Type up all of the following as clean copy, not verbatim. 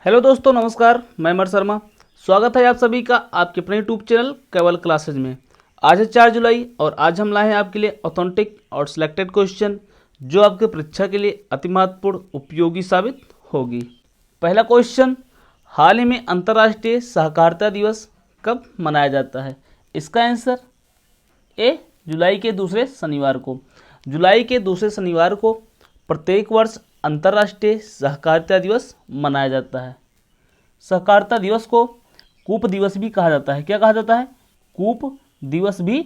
Hello दोस्तों, नमस्कार। मैं अमर शर्मा। स्वागत है आप सभी का आपके अपने यूट्यूब चैनल केवल क्लासेज में। आज है 4 जुलाई और आज हम लाए हैं आपके लिए ऑथेंटिक और सिलेक्टेड क्वेश्चन जो आपके परीक्षा के लिए अति महत्वपूर्ण उपयोगी साबित होगी। पहला क्वेश्चन, हाल ही में अंतर्राष्ट्रीय सहकारिता दिवस कब मनाया जाता है? इसका आंसर ए, जुलाई के दूसरे शनिवार को। जुलाई के दूसरे शनिवार को प्रत्येक वर्ष अंतर्राष्ट्रीय सहकारिता दिवस मनाया जाता है। सहकारिता दिवस को कूप दिवस भी कहा जाता है। क्या कहा जाता है? कूप दिवस भी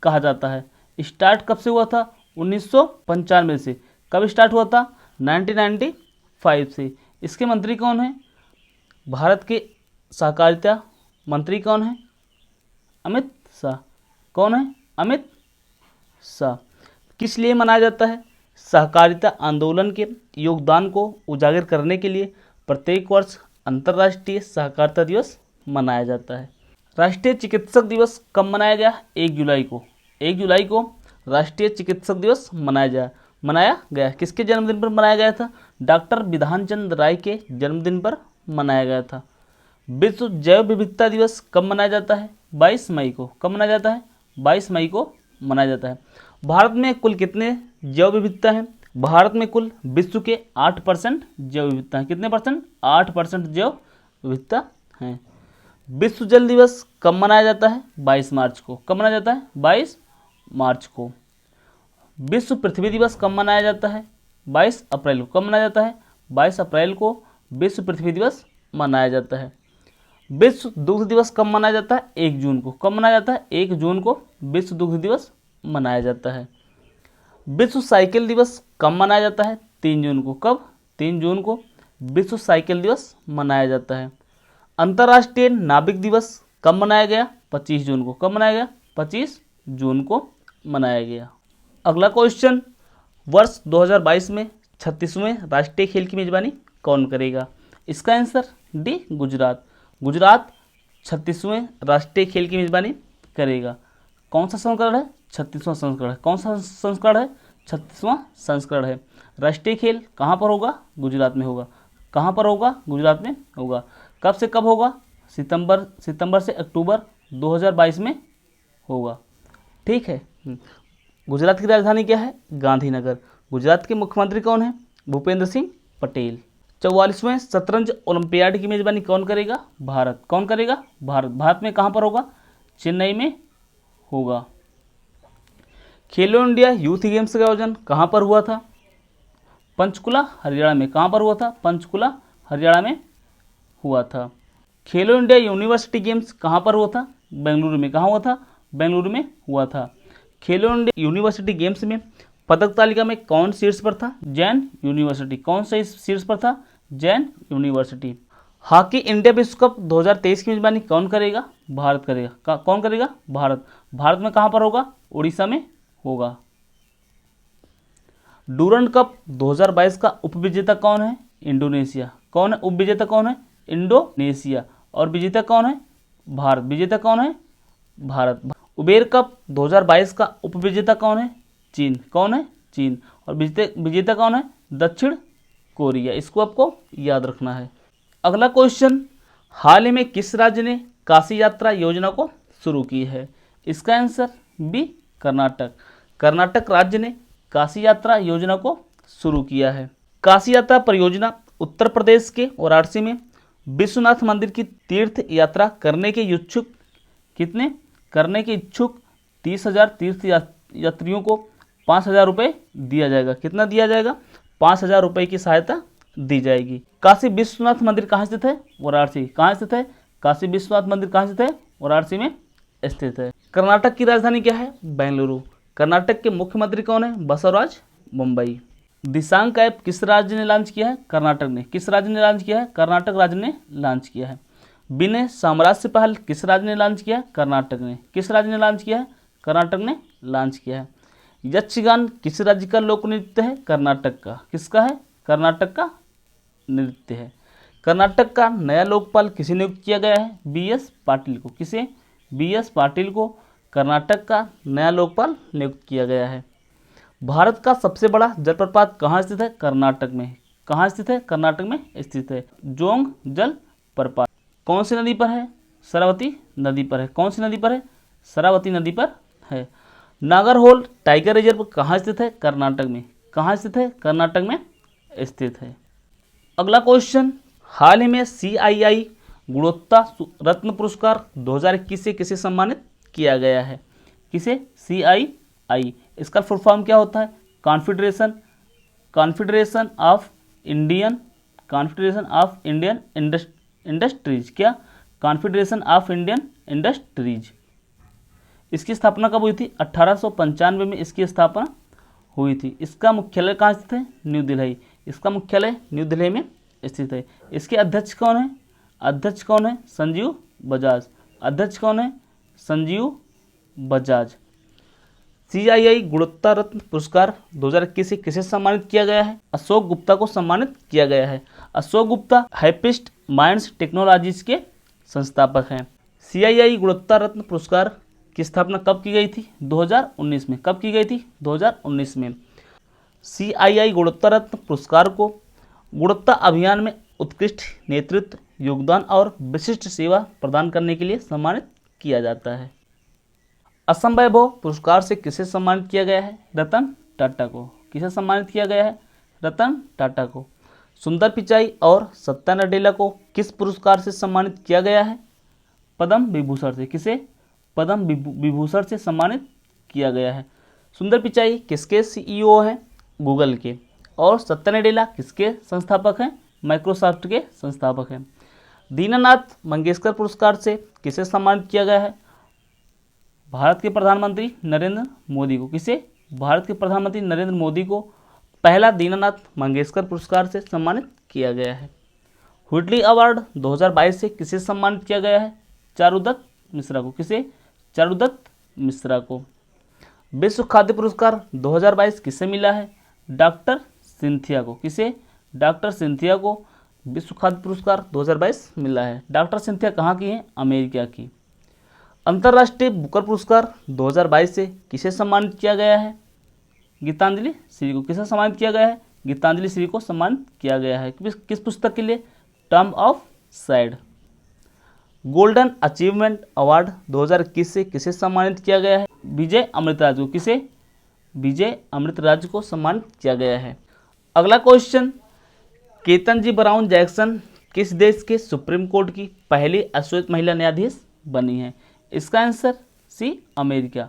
कहा जाता है। स्टार्ट कब से हुआ था? 1995 से। कब स्टार्ट हुआ था? 1995 से। इसके मंत्री कौन है? भारत के सहकारिता मंत्री कौन है? अमित शाह। कौन है? अमित शाह। किस लिए मनाया जाता है? सहकारिता आंदोलन के योगदान को उजागर करने के लिए प्रत्येक वर्ष अंतर्राष्ट्रीय सहकारिता दिवस मनाया जाता है। राष्ट्रीय चिकित्सक दिवस कब मनाया गया? 1 जुलाई को। 1 जुलाई को राष्ट्रीय चिकित्सक दिवस मनाया गया। किसके जन्मदिन पर मनाया गया था? डॉक्टर विधान चंद्र राय के जन्मदिन पर मनाया गया था। विश्व जैव विविधता दिवस कब मनाया जाता है? 22 मई को। कब मनाया जाता है? 22 मई को मनाया जाता है। भारत में कुल कितने जैव विविधता है? भारत में कुल विश्व के 8% जैव विविधता है। कितने परसेंट? 8% जैव विविधता है। विश्व जल दिवस कब मनाया जाता है? 22 मार्च को। कब मनाया जाता है? 22 मार्च को। विश्व पृथ्वी दिवस कब मनाया जाता है? 22 अप्रैल को। कब मनाया जाता है? 22 अप्रैल को विश्व पृथ्वी दिवस मनाया जाता है। विश्व दुग्ध दिवस कब मनाया जाता है? 1 जून को। कब मनाया जाता है? 1 जून को विश्व दुग्ध दिवस मनाया जाता है। विश्व साइकिल दिवस कब मनाया जाता है? 3 जून को। कब? 3 जून को विश्व साइकिल दिवस मनाया जाता है। अंतर्राष्ट्रीय नाविक दिवस कब मनाया गया? 25 जून को। कब मनाया गया? 25 जून को मनाया गया। अगला क्वेश्चन, वर्ष 2022 में 36वें राष्ट्रीय खेल की मेजबानी कौन करेगा? इसका आंसर डी, गुजरात। गुजरात 36वें राष्ट्रीय खेल की मेजबानी करेगा। कौन सा संस्करण है? 36वां संस्करण है। कौन सा संस्करण है? 36वां संस्करण है। राष्ट्रीय खेल कहाँ पर होगा? गुजरात में होगा। कहाँ पर होगा? गुजरात में होगा। कब से कब होगा? सितंबर से अक्टूबर 2022 में होगा। ठीक है। गुजरात की राजधानी क्या है? गांधीनगर। गुजरात के मुख्यमंत्री कौन है? भूपेंद्र सिंह पटेल। 44वें शतरंज ओलंपियाड की मेजबानी कौन करेगा? भारत। कौन करेगा? भारत। भारत में कहाँ पर होगा? चेन्नई में होगा। खेलो इंडिया यूथ गेम्स का आयोजन कहाँ पर हुआ था? पंचकुला, हरियाणा में। कहाँ पर हुआ था? पंचकुला, हरियाणा में हुआ था। खेलो इंडिया यूनिवर्सिटी गेम्स कहाँ पर हुआ था? बेंगलुरु में। कहाँ हुआ था? बेंगलुरु में हुआ था। खेलो इंडिया यूनिवर्सिटी गेम्स में पदक तालिका में कौन शीर्ष पर था? जैन यूनिवर्सिटी। कौन सा शीर्ष पर था? जैन यूनिवर्सिटी। हॉकी इंडिया विश्व कप 2023 की मेजबानी कौन करेगा? भारत करेगा। कौन करेगा? भारत। भारत में कहाँ पर होगा? उड़ीसा में होगा। डूरंड कप 2022 का उपविजेता कौन है? इंडोनेशिया। कौन है उपविजेता? कौन है? इंडोनेशिया। और विजेता कौन है? भारत। विजेता कौन है? भारत। उबेर कप 2022 का उपविजेता कौन है? चीन। कौन है? चीन। और विजेता कौन है? दक्षिण कोरिया। इसको आपको याद रखना है। अगला क्वेश्चन, हाल ही में किस राज्य ने काशी यात्रा योजना को शुरू की है? इसका आंसर बी, कर्नाटक। कर्नाटक राज्य ने काशी यात्रा योजना को शुरू किया है। काशी यात्रा परियोजना उत्तर प्रदेश के वाराणसी में विश्वनाथ मंदिर की तीर्थ यात्रा करने के इच्छुक 30,000 तीर्थ यात्रियों को 5,000 रुपये दिया जाएगा। कितना दिया जाएगा? 5,000 रुपये की सहायता दी जाएगी। काशी विश्वनाथ मंदिर कहाँ स्थित है? वाराणसी। कहाँ स्थित है? काशी विश्वनाथ मंदिर कहाँ स्थित है? वाराणसी में स्थित है। कर्नाटक की राजधानी क्या है? बेंगलुरु। कर्नाटक के मुख्यमंत्री कौन है? बसवराज मुंबई। दिशांक ऐप किस राज्य ने लॉन्च किया है? कर्नाटक ने। किस राज्य ने लॉन्च किया है? कर्नाटक राज्य ने लॉन्च किया है। विनय साम्राज्य पहल किस राज्य ने लॉन्च किया है? कर्नाटक ने। किस राज्य ने लॉन्च किया है? कर्नाटक ने लॉन्च किया है। यक्षगान किस राज्य का लोक नृत्य है? कर्नाटक का। किसका है? कर्नाटक का नृत्य है। कर्नाटक का नया लोकपाल किसे नियुक्त किया गया है? BS पाटिल को। किसे? BS पाटिल को कर्नाटक का नया लोकपाल नियुक्त किया गया है। भारत का सबसे बड़ा जलप्रपात कहाँ स्थित है? कर्नाटक में। कहाँ स्थित है? कर्नाटक में स्थित है। जोंग जल प्रपात कौन सी नदी पर है? शरावती नदी पर है। कौन सी नदी पर है? शरावती नदी पर है। नागरहोल टाइगर रिजर्व कहाँ स्थित है? कर्नाटक में। कहाँ स्थित है? कर्नाटक में स्थित है। अगला क्वेश्चन, हाल ही में CII गुणवत्ता रत्न पुरस्कार 2021 से किसे सम्मानित किया गया है? किसे? CII, इसका फुल फॉर्म क्या होता है? Confederation of Indian industries. क्या? Confederation of Indian industries. इसकी स्थापना कब हुई थी? 1895 में इसकी स्थापना हुई थी। इसका मुख्यालय कहाँ स्थित है? न्यू दिल्ली। इसका मुख्यालय न्यू दिल्ली में स्थित है। इसके अध्यक्ष कौन है? अध्यक्ष कौन है? संजीव बजाज। अध्यक्ष कौन है? संजीव बजाज। CII गुणवत्ता रत्न पुरस्कार 2021 से किसे सम्मानित किया गया है? अशोक गुप्ता को सम्मानित किया गया है। अशोक गुप्ता हैपिस्ट माइंड्स टेक्नोलॉजीज के संस्थापक हैं। CII गुणवत्ता रत्न पुरस्कार की स्थापना कब की गई थी? 2019 में। कब की गई थी? 2019 में। CII गुणवत्ता रत्न पुरस्कार को गुणवत्ता अभियान में उत्कृष्ट नेतृत्व, योगदान और विशिष्ट सेवा प्रदान करने के लिए सम्मानित किया जाता है। असम वैभव पुरस्कार से किसे सम्मानित किया गया है? रतन टाटा को। किसे सम्मानित किया गया है? रतन टाटा को। सुंदर पिचाई और सत्या नडेला को किस पुरस्कार से सम्मानित किया गया है? पद्म विभूषण से। किसे? पद्म विभूषण से सम्मानित किया गया है। सुंदर पिचाई किसके CEO हैं? गूगल के। और सत्या नडेला किसके संस्थापक हैं? माइक्रोसॉफ्ट के संस्थापक हैं। दीनानाथ मंगेशकर पुरस्कार से किसे सम्मानित किया गया है? भारत के प्रधानमंत्री नरेंद्र मोदी को। किसे? भारत के प्रधानमंत्री नरेंद्र मोदी को पहला दीनानाथ मंगेशकर पुरस्कार से सम्मानित किया गया है। हुडली अवार्ड 2022 से किसे सम्मानित किया गया है? चारुदत्त मिश्रा को। किसे? चारुदत्त मिश्रा को। विश्व खाद्य पुरस्कार 2022 किसे मिला है? डॉक्टर सिंथिया को। किसे? डॉक्टर सिंथिया को विश्व खाद्य पुरस्कार 2022 मिला है। डॉक्टर सिंथिया कहाँ की हैं? अमेरिका की। अंतर्राष्ट्रीय बुकर पुरस्कार 2022 से किसे सम्मानित किया गया है? गीतांजलि श्री को। किसे सम्मानित किया गया है? गीतांजलि श्री को सम्मानित किया गया है। किस पुस्तक के लिए? Term of sad. Golden achievement award 2021 से किसे सम्मानित किया गया है? विजय अमृतराज को। किसे? विजय अमृतराज को सम्मानित किया गया है। अगला क्वेश्चन, केतन ब्राउन जैक्सन किस देश के सुप्रीम कोर्ट की पहली अश्वेत महिला न्यायाधीश बनी है? इसका आंसर C, अमेरिका।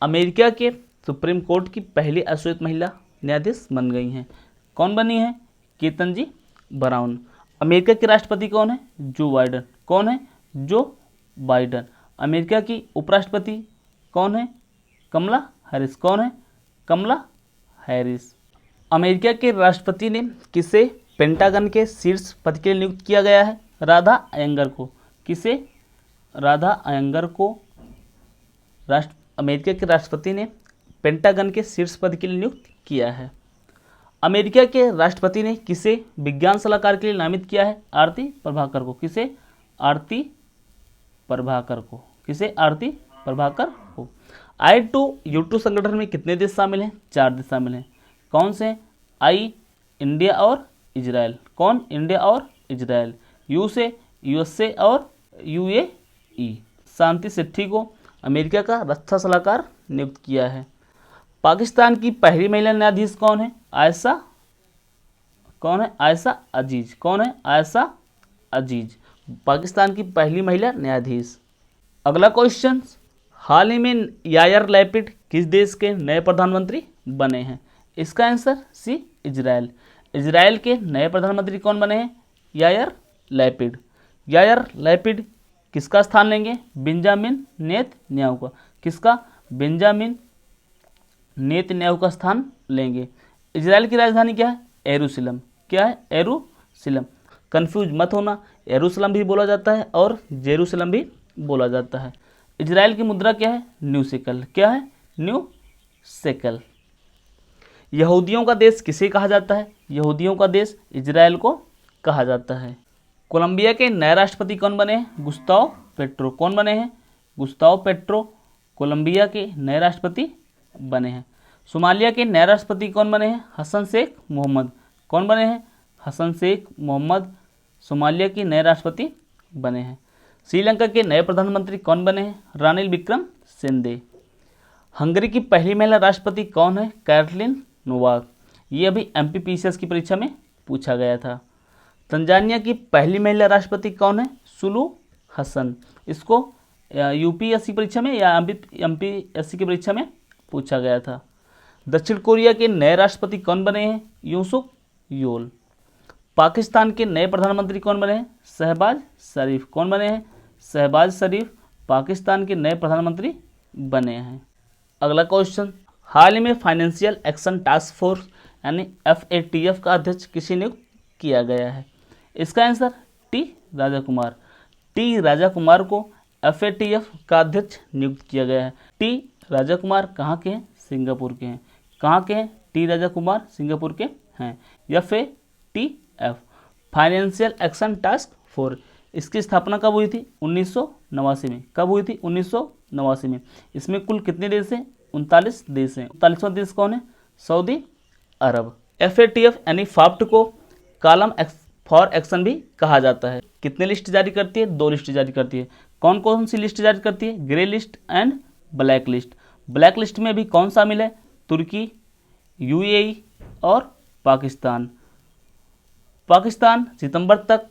अमेरिका के सुप्रीम कोर्ट की पहली अश्वेत महिला न्यायाधीश बन गई हैं। कौन बनी है? केतन ब्राउन। अमेरिका के राष्ट्रपति कौन है? जो बाइडन। कौन है? जो बाइडन। अमेरिका की उपराष्ट्रपति कौन है? कमला हैरिस। कौन है? कमला हैरिस। अमेरिका के राष्ट्रपति ने किसे पेंटागन के शीर्ष पद के लिए नियुक्त किया गया है? राधा अयंगर को। किसे? राधा अयंगर को अमेरिका के राष्ट्रपति ने पेंटागन के शीर्ष पद के लिए नियुक्त किया है। अमेरिका के राष्ट्रपति ने किसे विज्ञान सलाहकार के लिए नामित किया है? आरती प्रभाकर को। किसे? आरती प्रभाकर को। किसे? आरती प्रभाकर को। I2U2 संगठन में कितने देश शामिल हैं? 4 देश शामिल हैं। कौन से? I, इंडिया और इजराइल। कौन? इंडिया और इजराइल। U से USA और UAE। शांति सेठी को अमेरिका का रक्षा सलाहकार नियुक्त किया है। पाकिस्तान की पहली महिला न्यायाधीश कौन है? आयशा। कौन है? आयशा अजीज। कौन है? आयशा अजीज, पाकिस्तान की पहली महिला न्यायाधीश। अगला क्वेश्चन, हाल ही में यायर लैपिड किस देश के नए प्रधानमंत्री बने हैं? इसका आंसर C, इजराइल। इजराइल के नए प्रधानमंत्री कौन बने हैं? Yair Lapid. यायर लैपिड किसका स्थान लेंगे? बेंजामिन नेतन्याहू का। किसका? बेंजामिन नेतन्याहू का स्थान लेंगे। इजराइल की राजधानी क्या है? यरूशलेम। क्या है? यरूशलेम। कंफ्यूज मत होना, यरूशलेम भी बोला जाता है और जेरूशलेम भी बोला जाता है। इजराइल की मुद्रा क्या है? New shackle. क्या है? New shackle. यहूदियों का देश किसे कहा जाता है? यहूदियों का देश इजराइल को कहा जाता है। कोलंबिया के नए राष्ट्रपति कौन बने हैं? Gustav petro. कौन बने हैं? गुस्ताव पेट्रो कोलंबिया के नए राष्ट्रपति बने हैं। सोमालिया के नए राष्ट्रपति कौन बने हैं? हसन शेख मोहम्मद। कौन बने हैं? हसन शेख मोहम्मद सोमालिया के नए राष्ट्रपति बने हैं। श्रीलंका के नए प्रधानमंत्री कौन बने हैं? रानिल विक्रमसिंघे। हंगरी की पहली महिला राष्ट्रपति कौन है? Katalin Novak. ये अभी एमपीपीसीएस की परीक्षा में पूछा गया था। तंजानिया की पहली महिला राष्ट्रपति कौन है? सुलू हसन। इसको यूपीएससी परीक्षा में या एमपीएससी की परीक्षा में पूछा गया था। दक्षिण कोरिया के नए राष्ट्रपति कौन बने हैं? यूसुफ योल। पाकिस्तान के नए प्रधानमंत्री कौन बने हैं? शहबाज शरीफ। कौन बने हैं? शहबाज शरीफ पाकिस्तान के नए प्रधानमंत्री बने हैं। अगला क्वेश्चन, हाल ही में फाइनेंशियल एक्शन टास्क फोर्स यानी FATF का अध्यक्ष किसे नियुक्त किया गया है? इसका answer T Raja Kumar. T Raja Kumar को FATF का अध्यक्ष नियुक्त किया गया है। टी राजा कुमार कहाँ के हैं? सिंगापुर के हैं। कहाँ के हैं? टी राजा कुमार सिंगापुर के हैं। FATF financial action task force, इसकी स्थापना कब हुई थी? 1989 में। कब हुई थी? 1989 में। इसमें कुल कितने देश हैं? 39 देश हैं। 39वां देश कौन है? सऊदी अरब। FATF यानी फाफ्ट को कॉलम फॉर एक्शन भी कहा जाता है। कितने लिस्ट जारी करती है? 2 लिस्ट जारी करती है। कौन कौन सी लिस्ट जारी करती है? Grey list and black list. Black list में भी कौन शामिल है? तुर्की, UAE और पाकिस्तान। पाकिस्तान सितंबर तक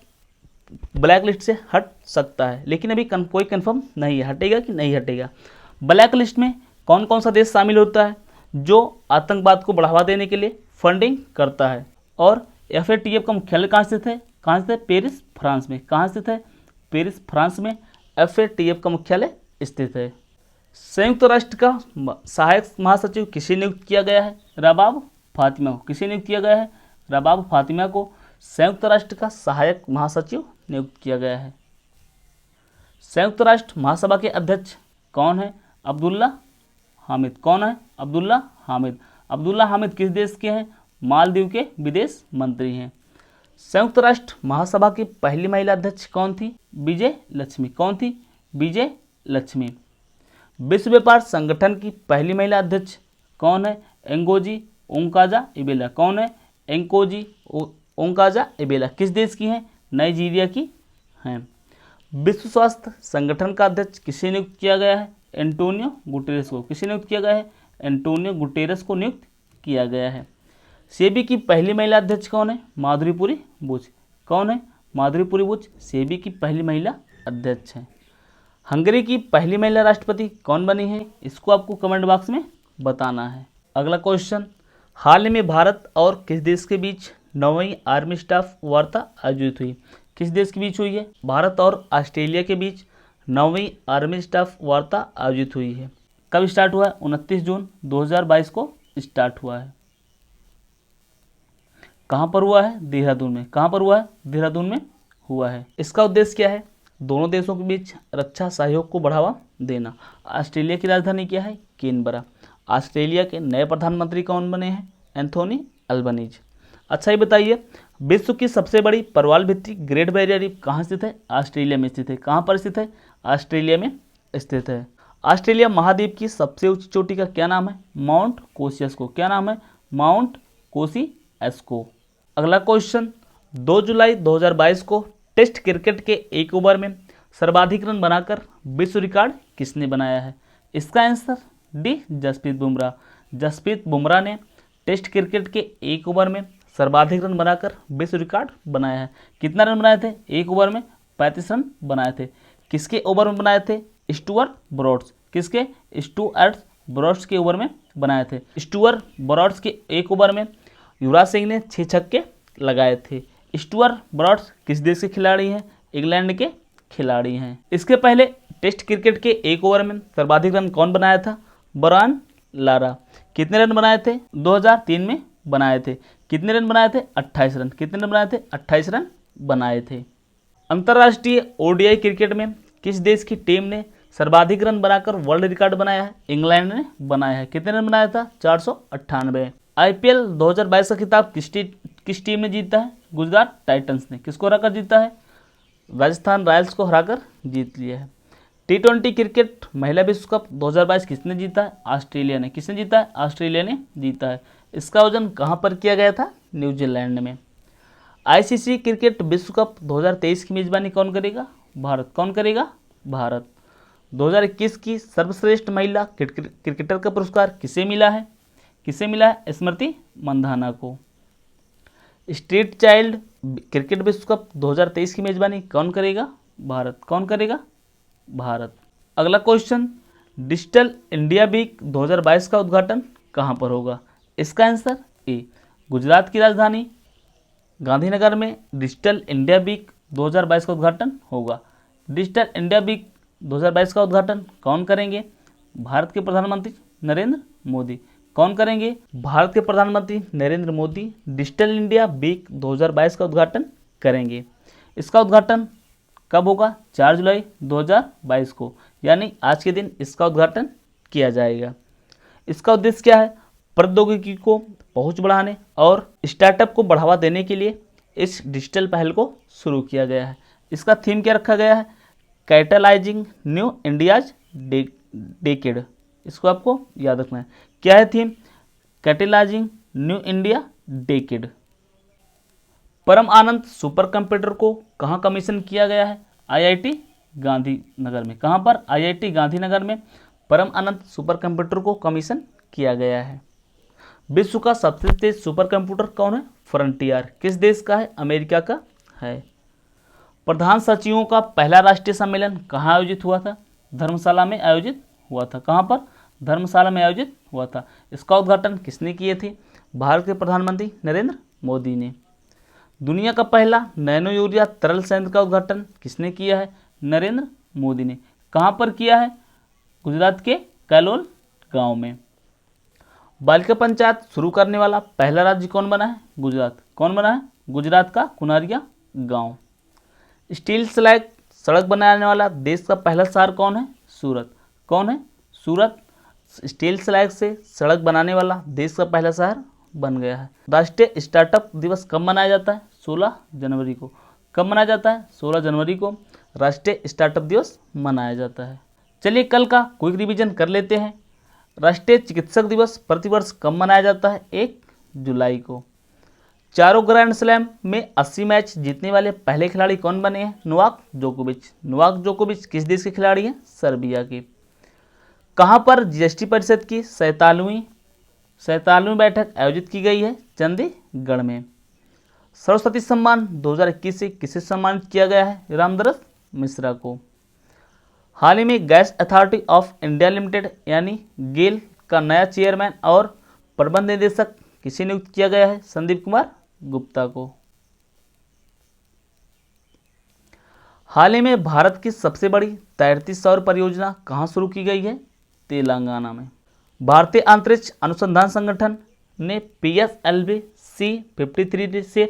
ब्लैक लिस्ट से हट सकता है, लेकिन अभी कोई कंफर्म नहीं है हटेगा कि नहीं हटेगा। ब्लैक लिस्ट में कौन कौन सा देश शामिल होता है? जो आतंकवाद को बढ़ावा देने के लिए फंडिंग करता है। और FATF का मुख्यालय कहाँ स्थित है? कहाँ स्थित है? पेरिस, फ्रांस में। कहाँ स्थित है? पेरिस, फ्रांस में FATF का मुख्यालय स्थित है। संयुक्त राष्ट्र का सहायक महासचिव किसे नियुक्त किया गया है? रबाब फातिमा को। किसे नियुक्त किया गया है? रबाब फातिमा को संयुक्त राष्ट्र का सहायक महासचिव नियुक्त किया गया है। संयुक्त राष्ट्र महासभा के अध्यक्ष कौन है? अब्दुल्ला हामिद। कौन है? अब्दुल्ला हामिद। अब्दुल्ला हामिद किस देश के हैं? मालदीव के विदेश मंत्री हैं। संयुक्त राष्ट्र महासभा की पहली महिला अध्यक्ष कौन थी? विजय लक्ष्मी। कौन थी? विजय लक्ष्मी। विश्व व्यापार संगठन की पहली महिला अध्यक्ष कौन है? एंगोजी ओंकाजा इबेला। कौन है? एंकोजी ओंकाजा इबेला किस देश की हैं? नाइजीरिया की हैं। विश्व स्वास्थ्य संगठन का अध्यक्ष किसे नियुक्त किया गया है? एंटोनियो गुटेरेस को। किसे नियुक्त किया गया है? एंटोनियो गुटेरेस को नियुक्त किया गया है। सेबी की पहली महिला अध्यक्ष कौन है? माधुरीपुरी बुच। कौन है? माधुरीपुरी बुच सेबी की पहली महिला अध्यक्ष है। हंगरी की पहली महिला राष्ट्रपति कौन बनी है? इसको आपको कमेंट बॉक्स में बताना है। अगला क्वेश्चन, हाल ही में भारत और किस देश के बीच 9वीं आर्मी स्टाफ वार्ता आयोजित हुई? किस देश के बीच हुई है? भारत और ऑस्ट्रेलिया के बीच 9वीं आर्मी स्टाफ वार्ता आयोजित हुई है। कब स्टार्ट हुआ है? 29 जून 2022 को स्टार्ट हुआ है। कहाँ पर हुआ है? देहरादून में। कहाँ पर हुआ है? देहरादून में हुआ है। इसका उद्देश्य क्या है? दोनों देशों के बीच रक्षा सहयोग को बढ़ावा देना। ऑस्ट्रेलिया की राजधानी क्या है? कैनबरा। ऑस्ट्रेलिया के नए प्रधानमंत्री कौन बने हैं? Anthony Albanese. अच्छा ये बताइए, विश्व की सबसे बड़ी प्रवाल भित्ति ग्रेट बैरियर रीफ कहाँ स्थित है? ऑस्ट्रेलिया में स्थित है। कहाँ पर स्थित है? ऑस्ट्रेलिया में स्थित है। ऑस्ट्रेलिया महाद्वीप की सबसे ऊंची चोटी का क्या नाम है? माउंट कोसियस्को। क्या नाम है? माउंट कोसियस्को। अगला क्वेश्चन, 2 जुलाई 2022 को टेस्ट क्रिकेट के एक ओवर में सर्वाधिक रन बनाकर विश्व रिकॉर्ड किसने बनाया है? इसका आंसर डी जसप्रीत बुमराह। जसप्रीत बुमराह ने टेस्ट क्रिकेट के एक ओवर में सर्वाधिक रन बनाकर विश्व रिकॉर्ड बनाया है। कितना रन बनाए थे? एक ओवर में 35 रन बनाए थे। किसके ओवर में बनाए थे? Stuart broads. किसके? स्टुअर्ट ब्रॉड्स के ओवर में बनाए थे। स्टुअर्ट ब्रॉड्स के एक ओवर में युवराज सिंह ने 6 छक्के लगाए थे। स्टुअर्ट ब्रॉड्स किस देश के खिलाड़ी हैं? इंग्लैंड के खिलाड़ी हैं। इसके पहले टेस्ट क्रिकेट के एक ओवर में सर्वाधिक रन कौन बनाया था? Brian Lara. कितने रन बनाए थे? 2003 में बनाए थे। कितने रन बनाए थे? 28 रन। कितने रन बनाए थे? 28 रन बनाए थे। अंतर्राष्ट्रीय ODI क्रिकेट में किस देश की टीम ने सर्वाधिक रन बनाकर वर्ल्ड रिकॉर्ड बनाया है? इंग्लैंड ने बनाया है। कितने रन बनाया था? 498। IPL 2022 का खिताब किस टीम ने जीता है? गुजरात टाइटंस ने। किसको हराकर जीता है? राजस्थान रॉयल्स को हराकर जीत लिया है। T20 क्रिकेट महिला विश्व कप 2022 किसने जीता है? ऑस्ट्रेलिया ने। किसने जीता है? ऑस्ट्रेलिया ने जीता है। इसका आयोजन कहाँ पर किया गया था? न्यूजीलैंड में। आईसीसी क्रिकेट विश्व कप 2023 की मेजबानी कौन करेगा? भारत। कौन करेगा? भारत। 2021 की सर्वश्रेष्ठ महिला क्रिकेटर का पुरस्कार किसे मिला है? किसे मिला है? स्मृति मंधाना को। स्ट्रीट चाइल्ड क्रिकेट विश्व कप 2023 की मेजबानी कौन करेगा? भारत। कौन करेगा? भारत। अगला क्वेश्चन, डिजिटल इंडिया वीक 2022 का उद्घाटन कहाँ पर होगा? इसका आंसर ए, गुजरात की राजधानी गांधीनगर में डिजिटल इंडिया वीक 2022 का उद्घाटन होगा। डिजिटल इंडिया वीक 2022 का उद्घाटन कौन करेंगे? भारत के प्रधानमंत्री नरेंद्र मोदी। कौन करेंगे? भारत के प्रधानमंत्री Narendra Modi digital India week 2022 का उद्घाटन करेंगे। इसका उद्घाटन कब होगा? 4 जुलाई 2022 को, यानी आज के दिन इसका उद्घाटन किया जाएगा। इसका उद्देश्य क्या है? प्रौद्योगिकी को पहुंच बढ़ाने और स्टार्टअप को बढ़ावा देने के लिए इस डिजिटल पहल को शुरू किया गया है। इसका थीम क्या रखा गया है? Catalysing new India's decade. इसको आपको याद रखना है। क्या है theme? Catalysing new India decade. परम आनंद सुपर कंप्यूटर को कहाँ कमीशन किया गया है? आईआईटी गांधीनगर में। कहाँ पर? आईआईटी गांधीनगर में परम आनंद सुपर कंप्यूटर को कमीशन किया गया है। विश्व का सबसे तेज सुपर कंप्यूटर कौन है? फ्रंटियर। किस देश का है? अमेरिका का है। प्रधान सचिवों का पहला राष्ट्रीय सम्मेलन कहाँ आयोजित हुआ था? धर्मशाला में आयोजित हुआ था। कहाँ पर? धर्मशाला में आयोजित हुआ था। इसका उद्घाटन किसने किए थे? भारत के प्रधानमंत्री नरेंद्र मोदी ने। दुनिया का पहला नैनो यूरिया तरल संयंत्र का उद्घाटन किसने किया है? नरेंद्र मोदी ने। कहाँ पर किया है? गुजरात के कैलोल गांव में। बालिका पंचायत शुरू करने वाला पहला राज्य कौन बना है? गुजरात। कौन बना है? गुजरात का कुनारिया गांव। स्टील स्लैग सड़क बनाने वाला देश का पहला शहर कौन है? सूरत। कौन है? सूरत स्टील स्लैग से सड़क बनाने वाला देश का पहला शहर बन गया है। राष्ट्रीय स्टार्टअप दिवस कब मनाया जाता है? 16 जनवरी को। कब मनाया जाता है? 16 जनवरी को राष्ट्रीय स्टार्टअप दिवस मनाया जाता है। चलिए कल का क्विक रिवीजन कर लेते हैं। राष्ट्रीय चिकित्सक दिवस प्रतिवर्ष कब मनाया जाता है? 1 जुलाई को। चारों ग्रैंड स्लैम में 80 मैच जीतने वाले पहले खिलाड़ी कौन बने हैं? नोवाक जोकोविच। नोवाक जोकोविच किस देश के खिलाड़ी हैं? सर्बिया के। कहाँ पर जीएसटी परिषद की 47वीं बैठक आयोजित की गई है? चंडीगढ़ में। सरस्वती सम्मान 2021 से किसे सम्मानित किया गया है? रामदरस मिश्रा को। हाल ही में gas authority of India limited यानी गेल का नया चेयरमैन और प्रबंध निदेशक किसे नियुक्त किया गया है? संदीप कुमार गुप्ता को। हाल ही में भारत की सबसे बड़ी तैरती सौर परियोजना कहाँ शुरू की गई है? तेलंगाना में। भारतीय अंतरिक्ष अनुसंधान संगठन ने PSLV C-53 से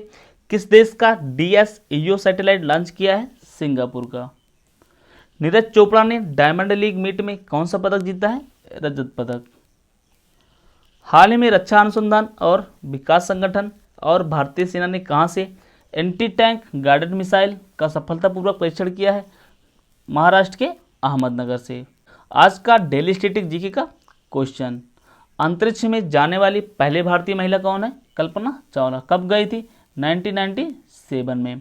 किस देश का DSEO सैटेलाइट लॉन्च किया है? सिंगापुर का। नीरज चोपड़ा ने डायमंड लीग मीट में कौन सा पदक जीता है? रजत पदक। हाल ही में रक्षा अनुसंधान और विकास संगठन और भारतीय सेना ने कहां से एंटी टैंक गाइडेड मिसाइल का सफलतापूर्वक परीक्षण किया है? महाराष्ट्र के अहमदनगर से। आज का डेली स्टैटिक जीके का क्वेश्चन, अंतरिक्ष में जाने वाली पहले भारतीय महिला कौन है? कल्पना चावला। कब गई थी? 1997 में।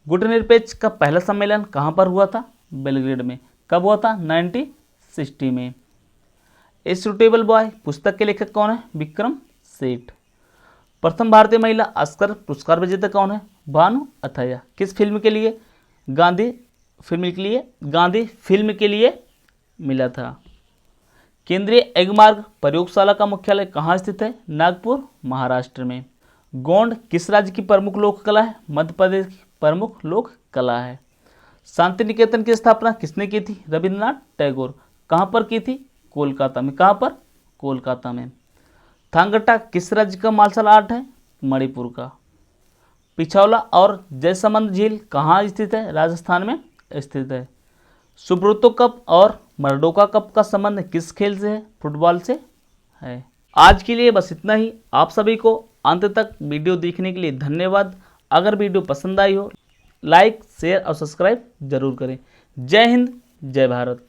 गुटनिरपेक्ष का पहला सम्मेलन कहां पर हुआ था? बेलग्रेड में। कब हुआ था? 1960 में। ए सूटेबल बॉय पुस्तक के लेखक कौन है? विक्रम सेठ। प्रथम भारतीय महिला ऑस्कर पुरस्कार विजेता कौन है? भानु अथैया। किस फिल्म के लिए? गांधी फिल्म के लिए मिला था। केंद्रीय एगमार्ग प्रयोगशाला का मुख्यालय कहाँ स्थित है? नागपुर महाराष्ट्र में। गोंड किस राज्य की प्रमुख लोक कला है? मध्य प्रदेश की प्रमुख लोक कला है। शांति निकेतन की स्थापना किसने की थी? रविंद्रनाथ टैगोर। कहाँ पर की थी? कोलकाता में। कहाँ पर? कोलकाता में। थांगटा किस राज्य का मार्शल आर्ट है? मणिपुर का। पिछौला और जयसमंद झील कहाँ स्थित है? राजस्थान में स्थित है। सुब्रतो कप और मरडोका कप का संबंध किस खेल से है? फुटबॉल से है। आज के लिए बस इतना ही। आप सभी को अंत तक वीडियो देखने के लिए धन्यवाद। अगर वीडियो पसंद आई हो लाइक शेयर और सब्सक्राइब जरूर करें। जय हिंद जय भारत।